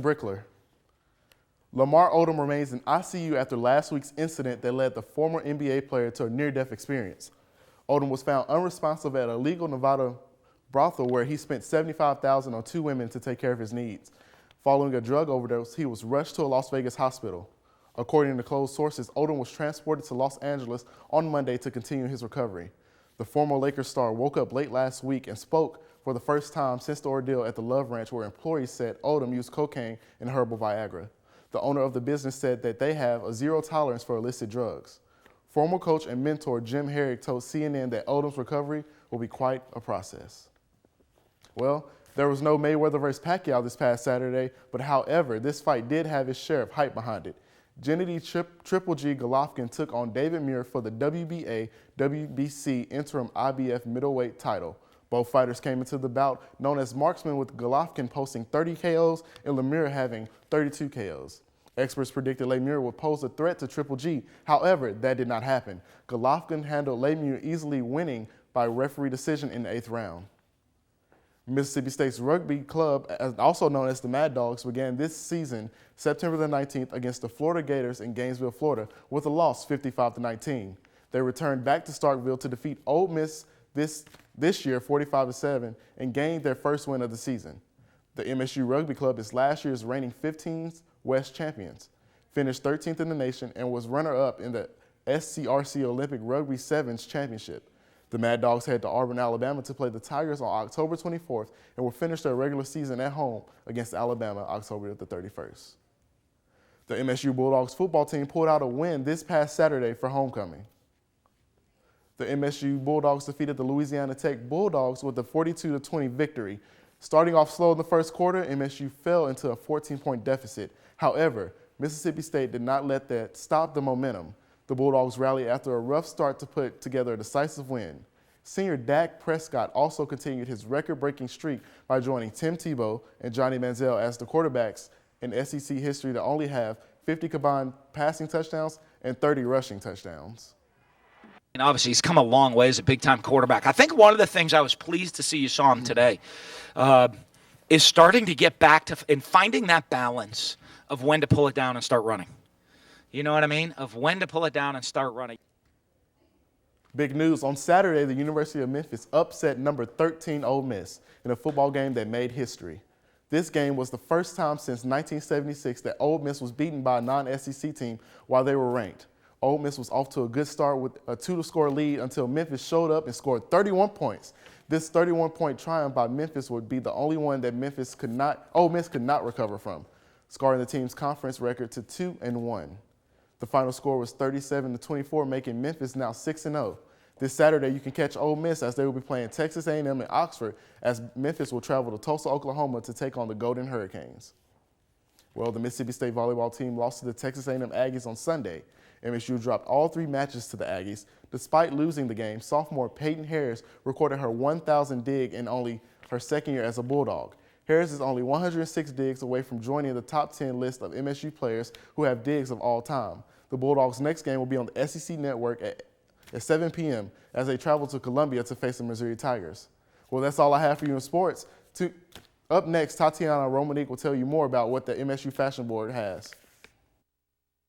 Brickler. Lamar Odom remains in ICU after last week's incident that led the former NBA player to a near-death experience. Odom was found unresponsive at a legal Nevada brothel where he spent $75,000 on 2 women to take care of his needs. Following a drug overdose, he was rushed to a Las Vegas hospital. According to closed sources, Odom was transported to Los Angeles on Monday to continue his recovery. The former Lakers star woke up late last week and spoke for the first time since the ordeal at the Love Ranch, where employees said Odom used cocaine and herbal Viagra. The owner of the business said that they have a zero tolerance for illicit drugs. Former coach and mentor Jim Herrick told CNN that Odom's recovery will be quite a process. Well, there was no Mayweather vs. Pacquiao this past Saturday, but however, this fight did have its share of hype behind it. Gennady Triple G Golovkin took on David Muir for the WBA WBC interim IBF middleweight title. Both fighters came into the bout known as marksmen, with Golovkin posting 30 KOs and Lemieux having 32 KOs. Experts predicted Lemieux would pose a threat to Triple G. However, that did not happen. Golovkin handled Lemieux, easily winning by referee decision in the 8th round. Mississippi State's rugby club, also known as the Mad Dogs, began this season September the 19th against the Florida Gators in Gainesville, Florida, with a loss 55-19. They returned back to Starkville to defeat Ole Miss this year 45-7 and gained their first win of the season. The MSU Rugby Club is last year's reigning 15th West champions, finished 13th in the nation, and was runner-up in the SCRC Olympic Rugby Sevens Championship. The Mad Dogs head to Auburn, Alabama to play the Tigers on October 24th and will finish their regular season at home against Alabama October the 31st. The MSU Bulldogs football team pulled out a win this past Saturday for homecoming. The MSU Bulldogs defeated the Louisiana Tech Bulldogs with a 42-20 victory. Starting off slow in the first quarter, MSU fell into a 14-point deficit. However, Mississippi State did not let that stop the momentum. The Bulldogs rallied after a rough start to put together a decisive win. Senior Dak Prescott also continued his record-breaking streak by joining Tim Tebow and Johnny Manziel as the quarterbacks in SEC history to only have 50 combined passing touchdowns and 30 rushing touchdowns. And obviously, he's come a long way as a big-time quarterback. I think one of the things I was pleased to see you saw him today is starting to get back to and finding that balance of when to pull it down and start running. You know what I mean? Of when to pull it down and start running. Big news. On Saturday, the University of Memphis upset number 13 Ole Miss in a football game that made history. This game was the first time since 1976 that Ole Miss was beaten by a non-SEC team while they were ranked. Ole Miss was off to a good start with a 2-score lead until Memphis showed up and scored 31 points. This 31-point triumph by Memphis would be the only one that Ole Miss could not recover from, scarring the team's conference record to 2-1. The final score was 37-24, making Memphis now 6-0. This Saturday, you can catch Ole Miss as they will be playing Texas A&M in Oxford, as Memphis will travel to Tulsa, Oklahoma to take on the Golden Hurricanes. Well, the Mississippi State volleyball team lost to the Texas A&M Aggies on Sunday. MSU dropped all 3 matches to the Aggies. Despite losing the game, sophomore Peyton Harris recorded her 1,000th dig in only her second year as a Bulldog. Harris is only 106 digs away from joining the top 10 list of MSU players who have digs of all time. The Bulldogs' next game will be on the SEC Network at 7 p.m. as they travel to Columbia to face the Missouri Tigers. Well, that's all I have for you in sports. Up next, Tatiana Romanique will tell you more about what the MSU Fashion Board has.